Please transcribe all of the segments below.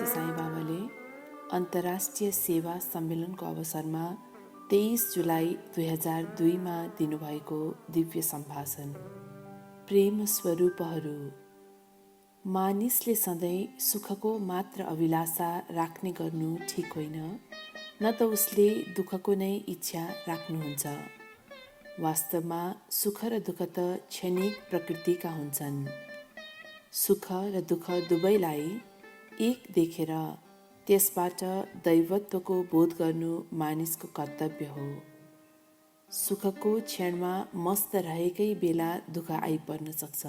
साई बाबाले अन्तर्राष्ट्रिय सेवा सम्मेलनको अवसरमा 23 जुलाई 2002मा दिनुभएको दिव्य सम्भाषण। प्रेम स्वरूपहरू। मानिसले सधैँ सुखको मात्र अभिलाषा राख्ने गर्नु ठिक होइन, न त उसले दुःखको नै इच्छा राख्नुहुन्छ। वास्तवमा सुख र दुःख त क्षणिक प्रकृतिका हुन्छन्। सुख र दुःख दुवैलाई एक देखेर त्यसबाट दैवत्वको बोध गर्नु मानिसको कर्तव्य हो। सुखको क्षणमा मस्त रहेकै बेला दुःख आइपर्न सक्छ।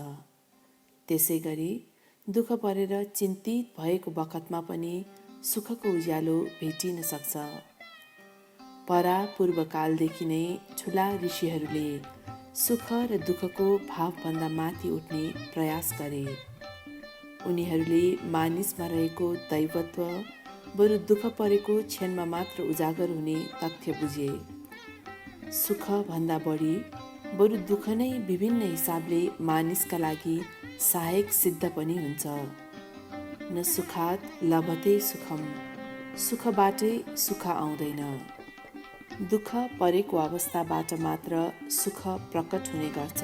त्यसै गरी दुःख परेर चिन्तित भएको बखतमा पनि सुखको उज्यालो भेटिन सक्छ। परापूर्वकालदेखि नै ठुला ऋषिहरूले सुख र दुःखको भावभन्दा माथि उठ्ने प्रयास गरे। उनीहरूले मानिसमा रहेको दैवत्व बरु दुःख परेको क्षणमा मात्र उजागर हुने तथ्य बुझे। सुखभन्दा बढी बरु दुःख नै विभिन्न हिसाबले मानिसका लागि सहायक सिद्ध पनि हुन्छ। न सुखात् लभते सुखम, सुखबाटै सुख आउँदैन। दुःख परेको अवस्थाबाट मात्र सुख प्रकट हुने गर्छ।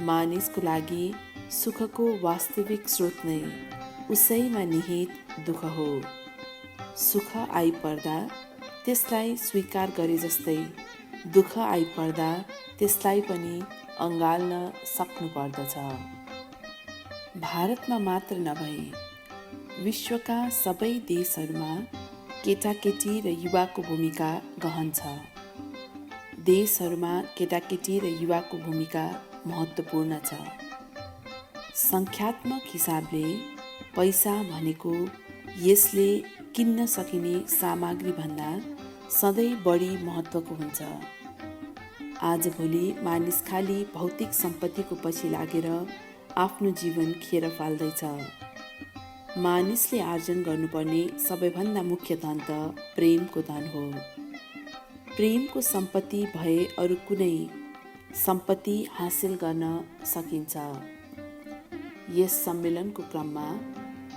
मानिसको लागि सुखको वास्तविक स्रोत नै उसैमा निहित दुःख हो। सुख आइपर्दा त्यसलाई स्वीकार गरे जस्तै दुःख आइपर्दा त्यसलाई पनि अँगाल्न सक्नु पर्दछ। भारतमा मात्र नभई विश्वका सबै देशहरूमा केटाकेटी र युवाको भूमिका गहन छ। देशहरूमा केटाकेटी र युवाको भूमिका महत्त्वपूर्ण छ। सङ्ख्यात्मक हिसाबले पैसा भनेको यसले किन्न सकिने सामग्रीभन्दा सधैँ बढी महत्त्वको हुन्छ। आजभोलि मानिस खाली भौतिक सम्पत्तिको पछि लागेर आफ्नो जीवन खेर फाल्दैछ। मानिसले आर्जन गर्नुपर्ने सबैभन्दा मुख्य धन त प्रेमको धन हो। प्रेमको सम्पत्ति भए अरू कुनै सम्पत्ति हासिल गर्न सकिन्छ। यस सम्मेलनको क्रममा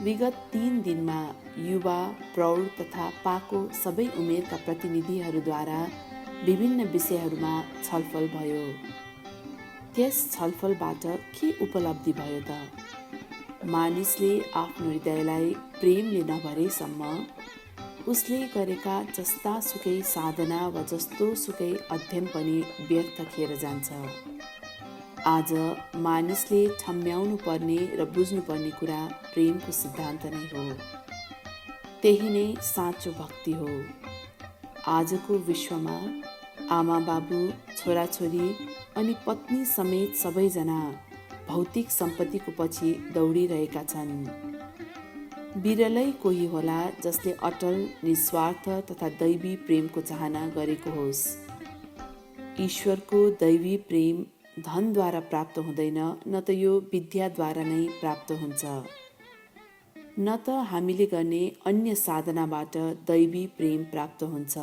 विगत 3 दिनमा युवा, प्रौढ तथा पाको सबै उमेरका प्रतिनिधिहरूद्वारा विभिन्न विषयहरूमा छलफल भयो। त्यस छलफलबाट के उपलब्धि भयो त? मानिसले आफ्नो हृदयलाई प्रेमले नभरेसम्म उसले गरेका जस्तासुकै साधना वा जस्तोसुकै अध्ययन पनि व्यर्थ खेर जान्छ। आज मानिसले ठम्म्याउनु पर्ने र बुझ्नुपर्ने कुरा प्रेमको सिद्धान्त नै हो। त्यही नै साँचो भक्ति हो। आजको विश्वमा आमा बाबु, छोराछोरी अनि पत्नी समेत सबैजना भौतिक सम्पत्तिको पछि दौडिरहेका छन्। बिरलै कोही होला जसले अटल, निस्वार्थ तथा दैवी प्रेमको चाहना गरेको होस्। ईश्वरको दैवी प्रेम धनद्वारा प्राप्त हुँदैन, न त यो विद्याद्वारा नै प्राप्त हुन्छ, न त हामीले गर्ने अन्य साधनाबाट दैवी प्रेम प्राप्त हुन्छ।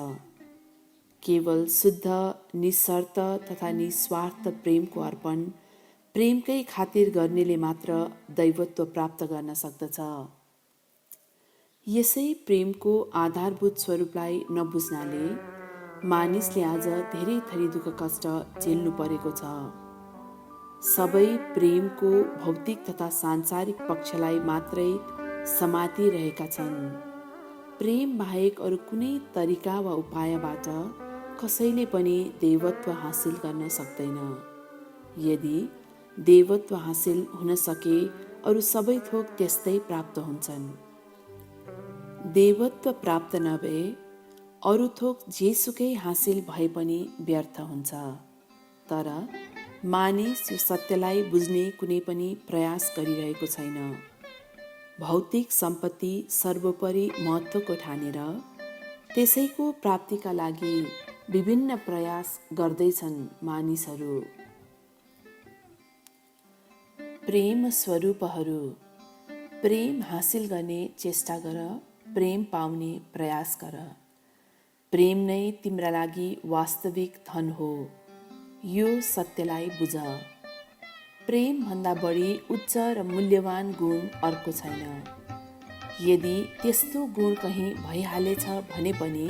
केवल शुद्ध, निस्शर्त तथा निस्वार्थ प्रेमको अर्पण प्रेमकै खातिर गर्नेले मात्र दैवत्व प्राप्त गर्न सक्दछ। यसै प्रेमको आधारभूत स्वरूपलाई नबुझ्नाले मानिसले आज धेरै थरी दुःख कष्ट झेल्नु परेको छ। सबै प्रेमको भौतिक तथा सांसारिक पक्षलाई मात्रै समातिरहेका छन्। प्रेम बाहेक अरू कुनै तरिका वा उपायबाट कसैले पनि दैवत्व हासिल गर्न सक्दैन। यदि दैवत्व हासिल हुन सके अरू सबै थोक त्यस्तै प्राप्त हुन्छन्। दैवत्व प्राप्त नभए अरू थोक जेसुकै हासिल भए पनि व्यर्थ हुन्छ। तर मानिस यो सत्यलाई बुझ्ने कुनै पनि प्रयास गरिरहेको छैन। भौतिक सम्पत्ति सर्वोपरि महत्त्वको ठानेर त्यसैको प्राप्तिका लागि विभिन्न प्रयास गर्दैछन् मानिसहरू। प्रेम स्वरूपहरू। प्रेम हासिल गर्ने चेष्टा गर, प्रेम पाउने प्रयास गर। प्रेम नै तिम्रा लागि वास्तविक धन हो। यो सत्यलाई बुझ। प्रेमभन्दा बढी उच्च र मूल्यवान गुण अर्को छैन। यदि त्यस्तो गुण कहीँ भइहालेछ भने पनि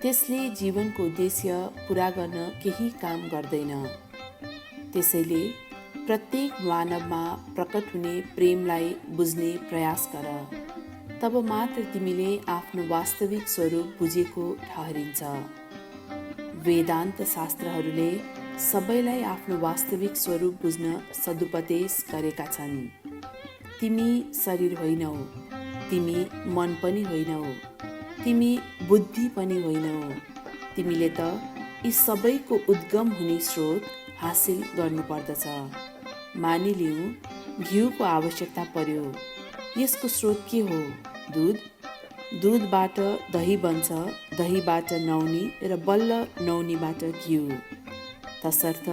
त्यसले जीवनको उद्देश्य पुरा गर्न केही काम गर्दैन। त्यसैले प्रत्येक मानवमा प्रकट हुने प्रेमलाई बुझ्ने प्रयास गर। तब मात्र तिमीले आफ्नो वास्तविक स्वरूप बुझेको ठहरिन्छ। वेदान्त शास्त्रहरूले सबैलाई आफ्नो वास्तविक स्वरूप बुझ्न सदुपदेश गरेका छन्। तिमी शरीर होइनौ, तिमी मन पनि होइनौ, तिमी बुद्धि पनि होइनौ। तिमीले त यी सबैको उद्गम हुने स्रोत हासिल गर्नुपर्दछ। मानिलिउँ घिउको आवश्यकता पर्यो। यसको स्रोत के हो? दूध। दूधबाट दही बन्छ, दहीबाट नौनी र बल्ल नौनीबाट घिउ। तसर्थ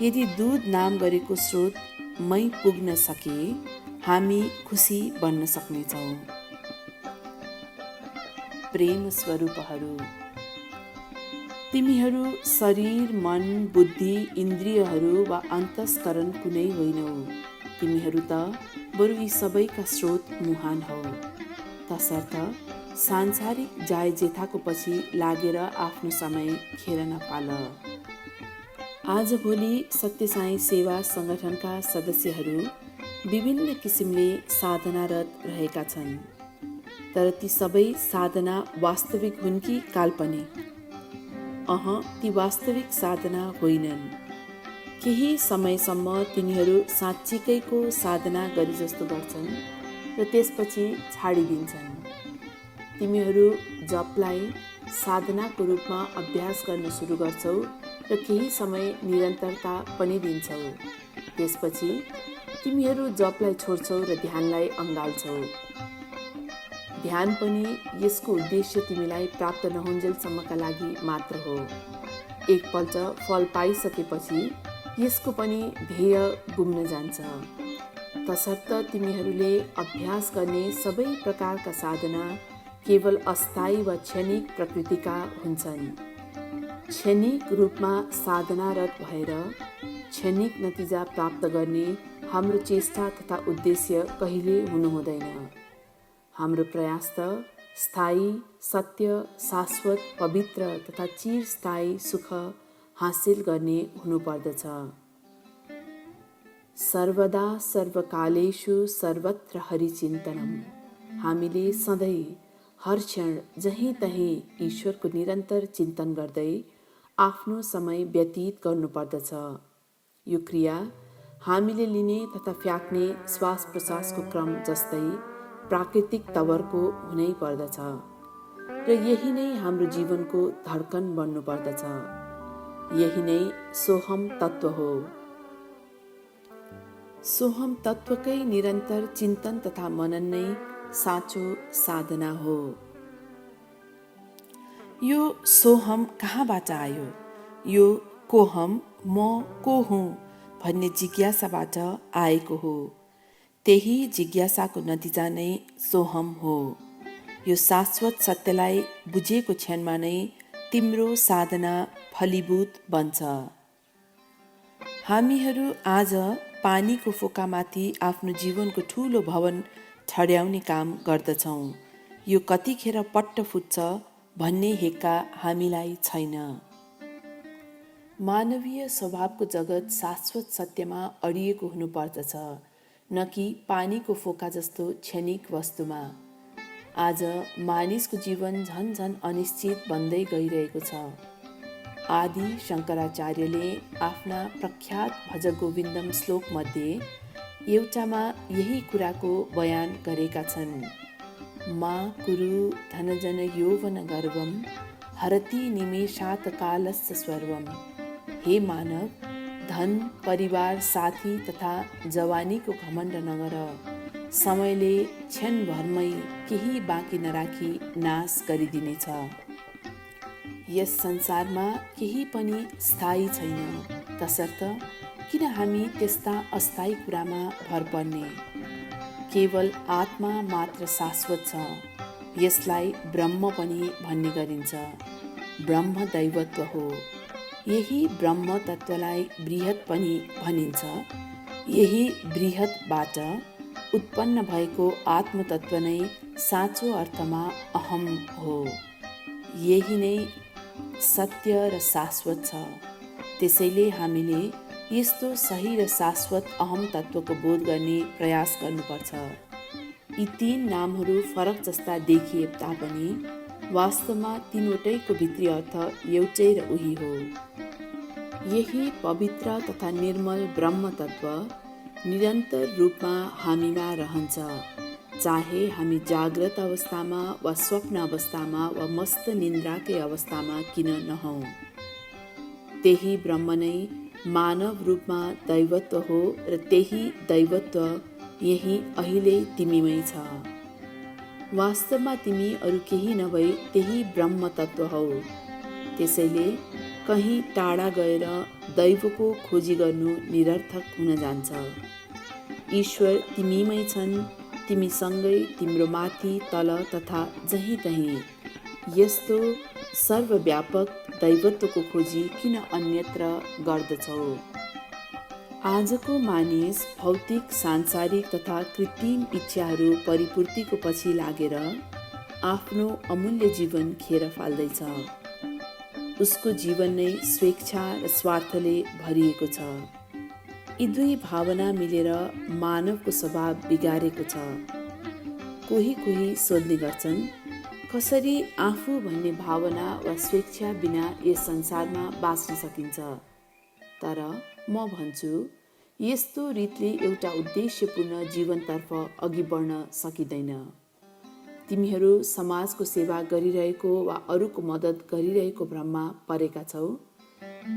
यदि दूध नाम गरेको स्रोत मै पुग्न सके हामी खुसी बन्न सक्नेछौँ। प्रेम स्वरूपहरू। तिमीहरू शरीर, मन, बुद्धि, इन्द्रियहरू वा अन्तस्करण कुनै होइनौ। तिमीहरू त बरु यी सबैका स्रोत मुहान हौ। तसर्थ सांसारिक जायजेथाको पछि लागेर आफ्नो समय खेर नफाल। आजभोलि सत्य साई सेवा सङ्गठनका सदस्यहरू विभिन्न किसिमले साधनारत रहेका छन्। तर ती सबै साधना वास्तविक हुन् कि काल्पनिक? ती वास्तविक साधना होइनन्। केही समयसम्म तिनीहरू साँच्चीकैको साधना गरे जस्तो गर्छन् र त्यसपछि छाडिदिन्छन्। तिमीहरू जपलाई साधनाको रूपमा अभ्यास गर्न सुरु गर्छौ र केही समय निरन्तरता पनि दिन्छौ। त्यसपछि तिमीहरू जपलाई छोड्छौ र ध्यानलाई अँगाल्छौ। ध्यान पनि यसको उद्देश्य तिमीलाई प्राप्त नहुन्जेलसम्मका लागि मात्र हो। एकपल्ट फल पाइसकेपछि यसको पनि ध्येय गुम्न जान्छ। तसर्थ तिमीहरूले अभ्यास गर्ने सबै प्रकारका साधना केवल अस्थायी वा क्षणिक प्रकृतिका हुन्छन्। क्षणिक रूपमा साधनारत भएर क्षणिक नतिजा प्राप्त गर्ने हाम्रो चेष्टा तथा उद्देश्य कहिले हुनु हुँदैन। हाम्रो प्रयास त स्थायी, सत्य, शाश्वत, पवित्र तथा चिरस्थायी सुख हासिल गर्ने हुनुपर्दछ। सर्वदा सर्वकालेषु सर्वत्र हरिचिन्तनम। हामीले सधैँ हर क्षण जहीँ तहीँ ईश्वरको निरन्तर चिन्तन गर्दै आफ्नो समय व्यतीत गर्नुपर्दछ। यो क्रिया हामीले लिने तथा फ्याँक्ने श्वास प्रश्वासको क्रम जस्तै प्राकृतिक तवरको हुनै पर्दछ र यही नै हाम्रो जीवनको धड्कन बन्नुपर्दछ। यही नै सोहम तत्त्व हो। सोहम तत्त्वकै निरन्तर चिन्तन तथा मनन नै साँचो साधना हो। यो सोहम कहाँबाट आयो? यो कोहम, म को हुँ भन्ने जिज्ञासाबाट आएको हो। त्यही जिज्ञासाको नतिजा नै सोहम हो। यो शाश्वत सत्यलाई बुझेको क्षणमा नै तिम्रो साधना फलीभूत बन्छ। हामीहरू आज पानीको फोकामाथि आफ्नो जीवनको ठुलो भवन ठड्याउने काम गर्दछौँ। यो कतिखेर पट्ट फुट्छ भन्ने हेक्का हामीलाई छैन। मानवीय स्वभावको जगत शाश्वत सत्यमा अडिएको हुनुपर्दछ, न कि पानीको फोका जस्तो क्षणिक वस्तुमा। आज मानिसको जीवन झन झन अनिश्चित बन्दै गइरहेको छ। आदि शङ्कराचार्यले आफ्ना प्रख्यात भजगोविन्दम श्लोकमध्ये एउटामा यही कुराको बयान गरेका छन्। मा कुरु धनजन यौवन गर्वम हरति निमेषात् कालस्य सर्वम। हे मानव, धन, परिवार, साथी तथा जवानीको घमण्ड नगर। समयले क्षणभरमै केही बाँकी नराखी नाश गरिदिनेछ। यस संसारमा केही पनि स्थायी छैन। तसर्थ किन हामी त्यस्ता अस्थायी कुरामा भर पर्ने? केवल आत्मा मात्र शाश्वत छ। यसलाई ब्रह्म पनि भन्ने गरिन्छ। ब्रह्म दैवत्व हो। यही ब्रह्म तत्त्वलाई बृहत पनि भनिन्छ। यही बृहतबाट उत्पन्न भएको आत्मतत्व नै साँचो अर्थमा अहम हो। यही नै सत्य र शाश्वत छ। त्यसैले हामीले यस्तो सही र शाश्वत अहम तत्त्वको बोध गर्ने प्रयास गर्नुपर्छ। यी तीन नामहरू फरक जस्ता देखिए तापनि वास्तवमा तीनवटैको भित्री अर्थ एउटै र उही हो। यही पवित्र तथा निर्मल ब्रह्म तत्त्व निरन्तर रूपमा हामीमा रहन्छ, चाहे हामी जाग्रत अवस्थामा वा स्वप्न अवस्थामा वा मस्त निन्द्राकै अवस्थामा किन नहौँ। त्यही ब्रह्म नै मानव रूपमा दैवत्व हो र त्यही दैवत्व यही अहिले तिमीमै छ। वास्तवमा तिमी अरू केही नभई त्यही ब्रह्म तत्त्व हौ। त्यसैले कहीँ टाढा गएर दैवको खोजी गर्नु निरर्थक हुन जान्छ। ईश्वर तिमीमै छन्, तिमीसँगै, तिम्रो माथि तल तथा जहीँ तहीँ। यस्तो सर्वव्यापक दैवत्वको खोजी किन अन्यत्र गर्दछौ? आजको मानिस भौतिक, सांसारिक तथा कृत्रिम इच्छाहरू परिपूर्तिको पछि लागेर आफ्नो अमूल्य जीवन खेर फाल्दैछ। उसको जीवन नै स्वेच्छा र स्वार्थले भरिएको छ। यी दुई भावना मिलेर मानवको स्वभाव बिगारेको छ। कोही सोध्ने गर्छन्, कसरी आफू भन्ने भावना वा स्वेच्छा बिना यस संसारमा बाँच्न सकिन्छ? तर म भन्छु, यस्तो रीतले एउटा उद्देश्यपूर्ण जीवनतर्फ अघि बढ्न सकिँदैन। तिमीहरू समाजको सेवा गरिरहेको वा अरूको मद्दत गरिरहेको भ्रममा परेका छौ,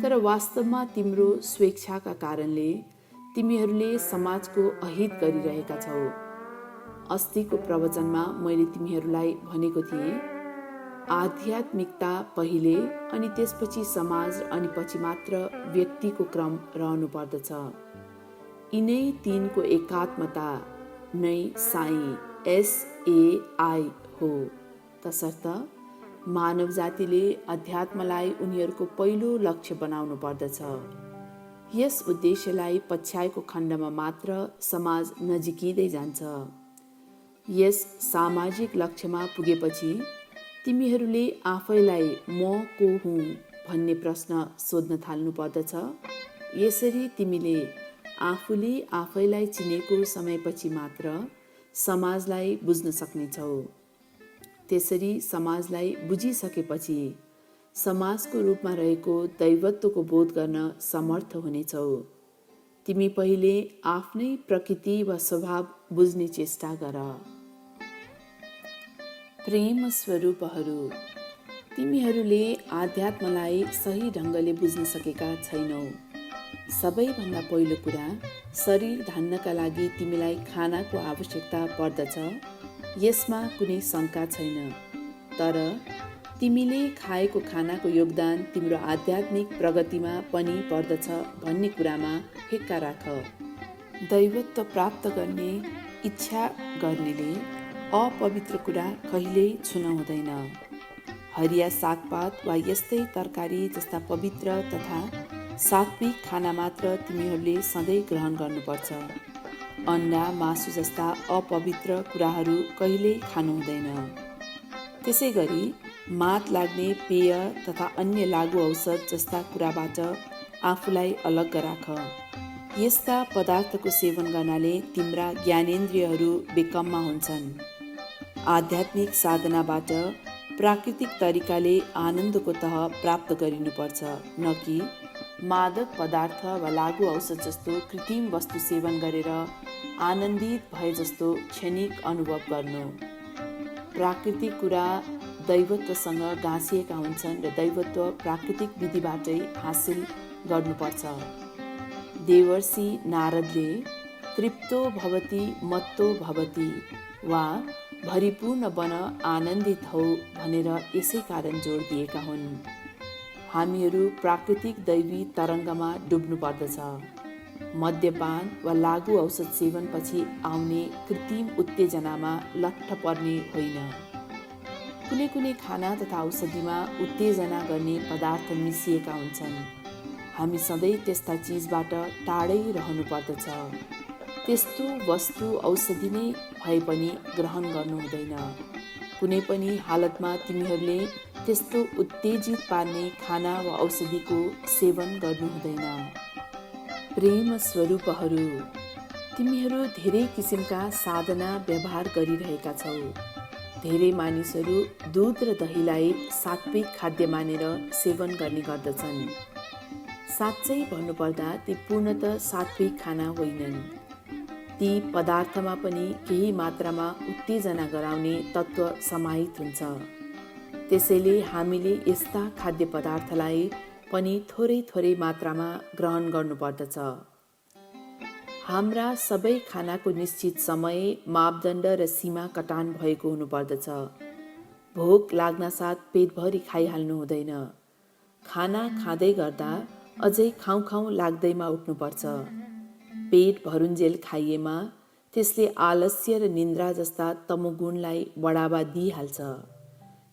तर वास्तवमा तिम्रो स्वेच्छाका कारणले तिमीहरूले समाजको अहित गरिरहेका छौ। अस्तिको प्रवचनमा मैले तिमीहरूलाई भनेको थिएँ, आध्यात्मिकता पहिले अनि त्यसपछि समाज अनि पछि मात्र व्यक्तिको क्रम रहनु पर्दछ। यिनै तीनको एकात्मता नै साई SAI हो। तसर्थ मानव जातिले अध्यात्मलाई उनीहरूको पहिलो लक्ष्य बनाउनु पर्दछ। यस उद्देश्यलाई पछ्याएको खण्डमा मात्र समाज नजिकिँदै जान्छ। यस सामाजिक लक्ष्यमा पुगेपछि तिमीहरूले आफैलाई म को हुँ भन्ने प्रश्न सोध्न थाल्नु पर्दछ। यसरी तिमीले आफूले आफैलाई चिनेको समयपछि मात्र समाजलाई बुझ्न सक्नेछौ। त्यसरी समाजलाई बुझिसकेपछि समाजको रूपमा रहेको दैवत्वको बोध गर्न समर्थ हुनेछौ। तिमी पहिले आफ्नै प्रकृति वा स्वभाव बुझ्ने चेष्टा गर। प्रेम स्वरूपहरू, तिमीहरूले आध्यात्मलाई सही ढङ्गले बुझ्न सकेका छैनौ। सबैभन्दा पहिलो कुरा, शरीर धान्नका लागि तिमीलाई खानाको आवश्यकता पर्दछ, यसमा कुनै शङ्का छैन। तर तिमीले खाएको खानाको योगदान तिम्रो आध्यात्मिक प्रगतिमा पनि पर्दछ भन्ने कुरामा हेक्का राख। दैवत्व प्राप्त गर्ने इच्छा गर्नेले अपवित्र कुरा कहिल्यै छुन हुँदैन। हरिया सागपात वा यस्तै तरकारी जस्ता पवित्र तथा सात्विक खाना मात्र तिमीहरूले सधैँ ग्रहण गर्नुपर्छ। अन्डा, मासु जस्ता अपवित्र कुराहरू कहिल्यै खानु हुँदैन। त्यसै गरी मात लाग्ने पेय तथा अन्य लागु औषध जस्ता कुराबाट आफूलाई अलग्ग राख। यस्ता पदार्थको सेवन गर्नाले तिम्रा ज्ञानेन्द्रियहरू बेकममा हुन्छन्। आध्यात्मिक साधनाबाट प्राकृतिक तरिकाले आनन्दको तह प्राप्त गरिनुपर्छ, न कि मादक पदार्थ वा लागु औषध जस्तो कृत्रिम वस्तु सेवन गरेर आनन्दित भए जस्तो क्षणिक अनुभव गर्नु। प्राकृतिक कुरा दैवत्वसँग गाँसिएका हुन्छन् र दैवत्व प्राकृतिक विधिबाटै हासिल गर्नुपर्छ। देवर्षि नारदले तृप्तो भवति मत्तो भवति वा भरिपूर्ण बन आनन्दित हौ भनेर यसै कारण जोड दिएका हुन्। हामीहरू प्राकृतिक दैवी तरङ्गमा डुब्नु पर्दछ। मद्यपान वा लागु औषध सेवनपछि आउने कृत्रिम उत्तेजनामा लट्ठ पर्ने होइन। कुनै खाना तथा औषधिमा उत्तेजना गर्ने पदार्थ मिसिएका हुन्छन्। हामी सधैँ त्यस्ता चिजबाट टाढै रहनु पर्दछ। त्यस्तो वस्तु औषधि नै भए पनि ग्रहण गर्नु हुँदैन। कुनै पनि हालतमा तिमीहरूले त्यस्तो उत्तेजित पार्ने खाना वा औषधिको सेवन गर्नु हुँदैन। प्रेम स्वरूपहरू, तिमीहरू धेरै किसिमका साधना व्यवहार गरिरहेका छौ। धेरै मानिसहरू दुध र दहीलाई सात्विक खाद्य मानेर सेवन गर्ने गर्दछन्। साँच्चै भन्नुपर्दा ती पूर्णतः सात्विक खाना होइनन्। ती पदार्थमा पनि केही मात्रामा उत्तेजना गराउने तत्त्व समाहित हुन्छ। त्यसैले हामीले यस्ता खाद्य पदार्थलाई पनि थोरै थोरै मात्रामा ग्रहण गर्नुपर्दछ। हाम्रा सबै खानाको निश्चित समय, मापदण्ड र सीमा कटान भएको हुनुपर्दछ। भोक लाग्नासाथ पेटभरि खाइहाल्नु हुँदैन। खाना खाँदै गर्दा अझै खाउँ खाउँ लाग्दैमा उठ्नुपर्छ। पेट भरुन्जेल खाइएमा त्यसले आलस्य र निन्द्रा जस्ता तमोगुणलाई बढावा दिइहाल्छ।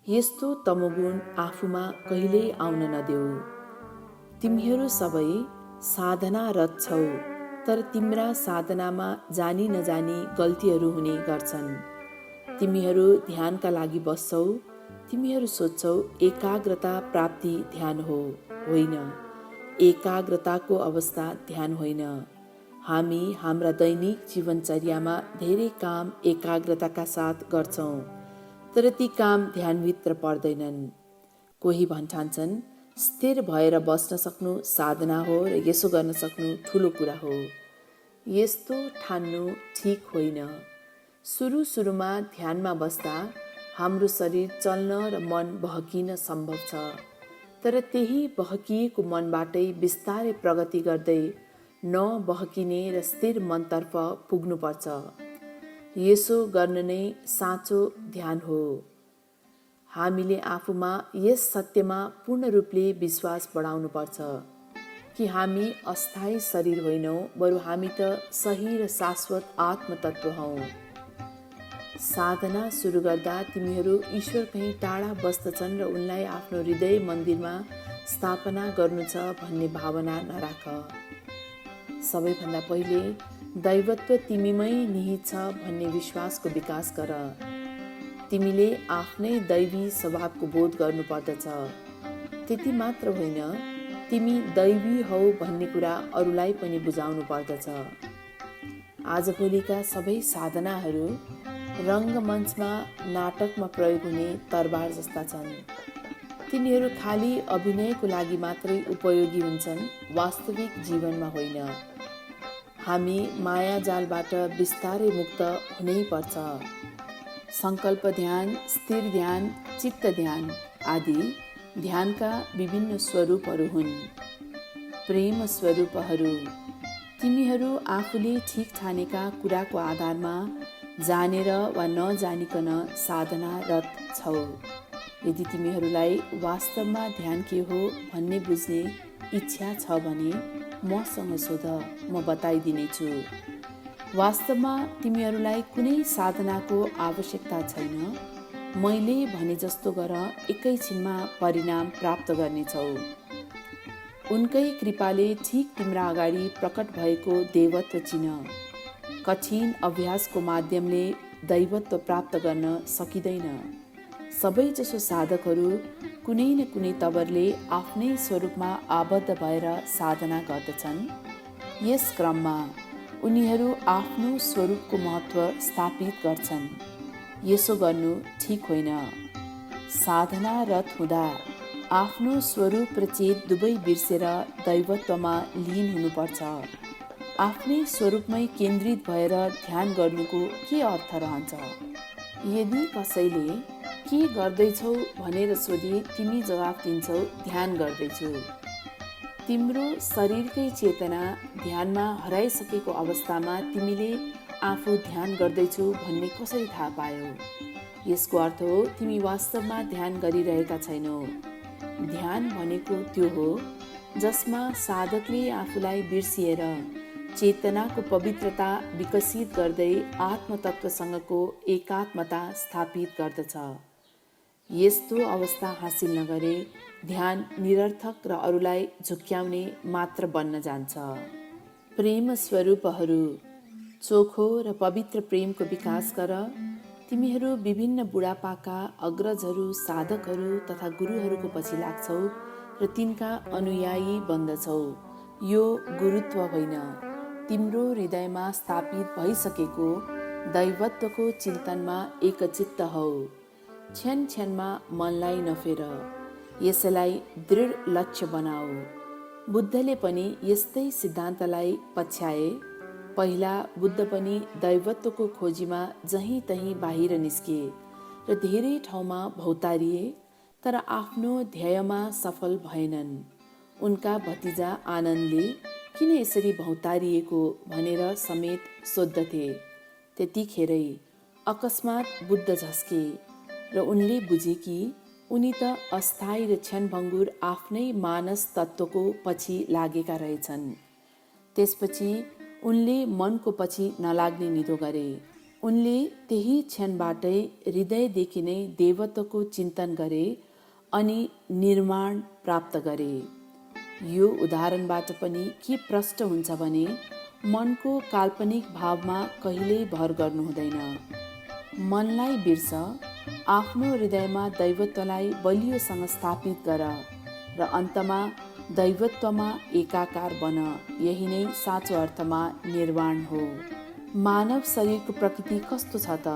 यस्तो तमोगुण आफूमा कहिल्यै आउन नदेऊ। तिमीहरू सबै साधनारत छौ, तर तिम्रा साधनामा जानी नजानी गल्तीहरू हुने गर्छन्। तिमीहरू ध्यानका लागि बस्छौ, तिमीहरू सोच्छौ एकाग्रता प्राप्ति ध्यान हो। होइन, एकाग्रताको अवस्था ध्यान होइन। हामी हाम्रा दैनिक जीवनचर्यामा धेरै काम एकाग्रताका साथ गर्छौँ, तर ती काम ध्यानभित्र पर्दैनन्। कोही भन्ठान्छन् स्थिर भएर बस्न सक्नु साधना हो र यसो गर्न सक्नु ठुलो कुरा हो। यस्तो ठान्नु ठिक होइन। सुरुमा ध्यानमा बस्दा हाम्रो शरीर चल्न र मन बहकिन सम्भव छ, तर त्यही बहकिएको मनबाटै बिस्तारै प्रगति गर्दै नबहकिने र स्थिर मनतर्फ पुग्नुपर्छ। यसो गर्न नै साँचो ध्यान हो। हामीले आफूमा यस सत्यमा पूर्ण रूपले विश्वास बढाउनुपर्छ कि हामी अस्थायी शरीर होइनौँ, बरु हामी त सही र शाश्वत आत्मतत्त्व हौँ। साधना सुरु गर्दा तिमीहरू ईश्वर कहीँ टाढा बस्दछन् र उनलाई आफ्नो हृदय मन्दिरमा स्थापना गर्नु छ भन्ने भावना नराख। सबैभन्दा पहिले दैवत्व तिमीमै निहित छ भन्ने विश्वासको विकास गर। तिमीले आफ्नै दैवी स्वभावको बोध गर्नुपर्दछ। त्यति मात्र होइन, तिमी दैवी हौ भन्ने कुरा अरूलाई पनि बुझाउनु पर्दछ। आजभोलिका सबै साधनाहरू रङ्गमञ्चमा नाटकमा प्रयोग हुने तरबार जस्ता छन्। तिनीहरू खाली अभिनयको लागि मात्रै उपयोगी हुन्छन्, वास्तविक जीवनमा होइन। हामी मायाजालबाट बिस्तारै मुक्त हुनै पर्छ। सङ्कल्प ध्यान, स्थिर ध्यान, चित्त ध्यान आदि ध्यानका विभिन्न स्वरूपहरू हुन्। प्रेम स्वरूपहरू, तिमीहरू आफूले ठिक ठानेका कुराको आधारमा जानेर वा नजानिकन साधनारत छौ। यदि तिमीहरूलाई वास्तवमा ध्यान के हो भन्ने बुझ्ने इच्छा छ भने मसँग सोध, म बताइदिनेछु। वास्तवमा तिमीहरूलाई कुनै साधनाको आवश्यकता छैन। मैले भने जस्तो गर, एकैछिनमा परिणाम प्राप्त गर्नेछौ। उनकै कृपाले ठिक तिम्रा अगाडि प्रकट भएको देवत्व चिन। कठिन अभ्यासको माध्यमले दैवत्व प्राप्त गर्न सकिँदैन। सबैजसो साधकहरू कुनै न कुनै तवरले आफ्नै स्वरूपमा आबद्ध भएर साधना गर्दछन्। यस क्रममा उनीहरू आफ्नो स्वरूपको महत्त्व स्थापित गर्छन्। यसो गर्नु ठिक होइन। साधनारत हुँदा आफ्नो स्वरूप र चेत दुवै बिर्सेर दैवत्वमा लीन हुनुपर्छ। आफ्नै स्वरूपमै केन्द्रित भएर ध्यान गर्नुको के अर्थ रहन्छ? यदि कसैले के गर्दैछौ भनेर सोधे तिमी जवाफ दिन्छौ, ध्यान गर्दैछु। तिम्रो शरीरकै चेतना ध्यानमा हराइसकेको अवस्थामा तिमीले आफू ध्यान गर्दैछु भन्ने कसरी थाहा पायौ? यसको अर्थ हो तिमी वास्तवमा ध्यान गरिरहेका छैनौ। ध्यान भनेको त्यो हो जसमा साधकले आफूलाई बिर्सिएर चेतनाको पवित्रता विकसित गर्दै आत्मतत्त्वसँगको एकात्मता स्थापित गर्दछ। यस्तो अवस्था हासिल नगरे ध्यान निरर्थक र अरूलाई झुक्क्याउने मात्र बन्न जान्छ। प्रेम स्वरूपहरू, चोखो र पवित्र प्रेमको विकास गर। तिमीहरू विभिन्न बुढापाका अग्रजहरू, साधकहरू तथा गुरुहरूको पछि लाग्छौ र तिनका अनुयायी बन्दछौ। यो गुरुत्व होइन, तिम्रो हृदयमा स्थापित भइसकेको दैवत्वको चिन्तनमा एकचित्त हौ। क्षण क्षणमा मनलाई नफेर, यसलाई दृढ लक्ष्य बनाऊ। बुद्धले पनि यस्तै सिद्धान्तलाई पछ्याए। पहिला बुद्ध पनि दैवत्वको खोजीमा जहीँ तहीँ बाहिर निस्किए र धेरै ठाउँमा भौतारिए, तर आफ्नो ध्येयमा सफल भएनन्। उनका भतिजा आनन्दले किन यसरी भौतारिएको भनेर समेत सोद्धथे। त्यतिखेरै अकस्मात बुद्ध झस्के र उनले बुझे कि उनी त अस्थायी र क्षणभङ्गुर आफ्नै मानस तत्त्वको पछि लागेका रहेछन्। त्यसपछि उनले मनको पछि नलाग्ने निधो गरे। उनले त्यही क्षणबाटै हृदयदेखि नै देवत्वको चिन्तन गरे अनि निर्माण प्राप्त गरे। यो उदाहरणबाट पनि के प्रष्ट हुन्छ भने मनको काल्पनिक भावमा कहिल्यै भर गर्नु हुँदैन। मनलाई बिर्स, आफ्नो हृदयमा दैवत्वलाई बलियोसँग स्थापित गर र अन्तमा दैवत्वमा एकाकार बन। यही नै साँचो अर्थमा निर्वाण हो। मानव शरीरको प्रकृति कस्तो छ त?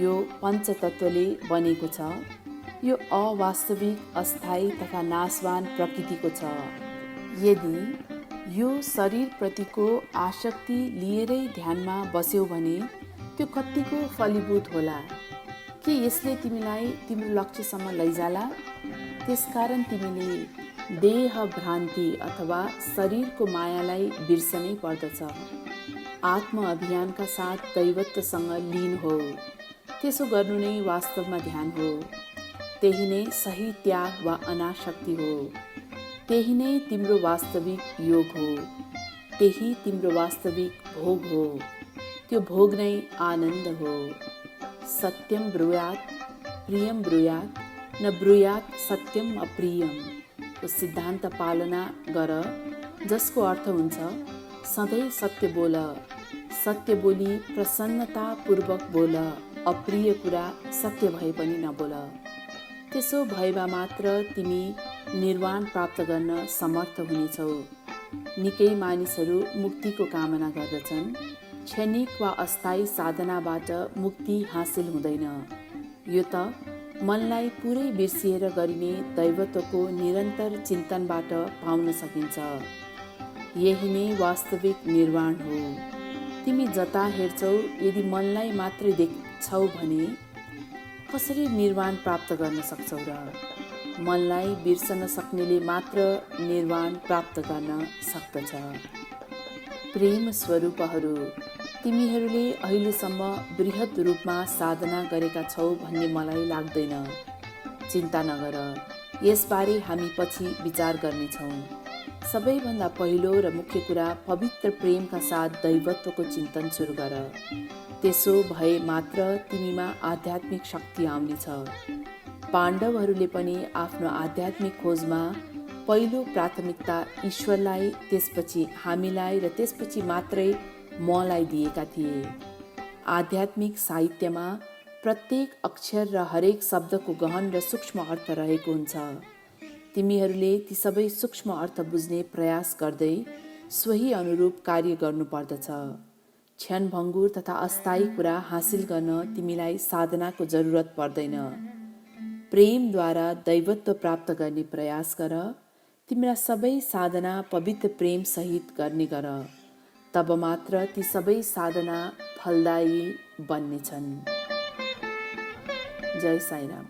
यो पञ्चतत्त्वले बनेको छ। यो अवास्तविक, अस्थायी तथा नाशवान प्रकृतिको छ। यदि यो शरीरप्रतिको आसक्ति लिएरै ध्यानमा बस्यौ भने त्यो कत्तिको फलीभूत होला। के यसले तिमीलाई तिम्रो लक्ष्यसम्म लैजाला? त्यसकारण तिमीले देह भ्रान्ति अथवा शरीरको मायालाई बिर्सनै पर्दछ। आत्म अभियानका साथ दैवत्वसँग लीन हो। त्यसो गर्नु नै वास्तवमा ध्यान हो। त्यही नै सही त्याग वा अनासक्ति हो। त्यही नै तिम्रो वास्तविक योग हो। त्यही तिम्रो वास्तविक भोग हो। त्यो भोग नै आनन्द हो। सत्यम ब्रूयात् प्रियम ब्रूयात् न ब्रूयात् सत्यम अप्रियम को सिद्धान्त पालना गर, जसको अर्थ हुन्छ सधैँ सत्य बोल, सत्य बोली प्रसन्नतापूर्वक बोल, अप्रिय कुरा सत्य भए पनि नबोल। त्यसो भएमा मात्र तिमी निर्वाण प्राप्त गर्न समर्थ हुनेछौ। निकै मानिसहरू मुक्तिको कामना गर्दछन्। क्षणिक वा अस्थायी साधनाबाट मुक्ति हासिल हुँदैन। यो त मनलाई पुरै बिर्सिएर गरिने दैवत्वको निरन्तर चिन्तनबाट पाउन सकिन्छ। यही नै वास्तविक निर्वाण हो। तिमी जता हेर्छौ, यदि मनलाई मात्रै देख्छौ भने कसरी निर्वाण प्राप्त गर्न सक्छौ र? मनलाई बिर्सन सक्नेले मात्र निर्वाण प्राप्त गर्न सक्दछ। प्रेम स्वरूपहरू, तिमीहरूले अहिलेसम्म बृहत् रूपमा साधना गरेका छौ भन्ने मलाई लाग्दैन। चिन्ता नगर, यसबारे हामी पछि विचार गर्नेछौँ। सबैभन्दा पहिलो र मुख्य कुरा, पवित्र प्रेमका साथ दैवत्वको चिन्तन सुरु गर। त्यसो भए मात्र तिमीमा आध्यात्मिक शक्ति आउनेछ। पाण्डवहरूले पनि आफ्नो आध्यात्मिक खोजमा पहिलो प्राथमिकता ईश्वरलाई, त्यसपछि हामीलाई र त्यसपछि मात्रै मलाई दिएका थिए। आध्यात्मिक साहित्यमा प्रत्येक अक्षर र हरेक शब्दको गहन र सूक्ष्म अर्थ रहेको हुन्छ। तिमीहरूले ती सबै सूक्ष्म अर्थ बुझ्ने प्रयास गर्दै सोही अनुरूप कार्य गर्नुपर्दछ। क्षणभङ्गुर तथा अस्थायी कुरा हासिल गर्न तिमीलाई साधनाको जरुरत पर्दैन। प्रेमद्वारा दैवत्व प्राप्त गर्ने प्रयास गर। तिम्रा सबै साधना पवित्र प्रेम सहित गर्ने गर। तब मात्र ती सबै साधना फलदायी बन्नेछन्। जय साईराम।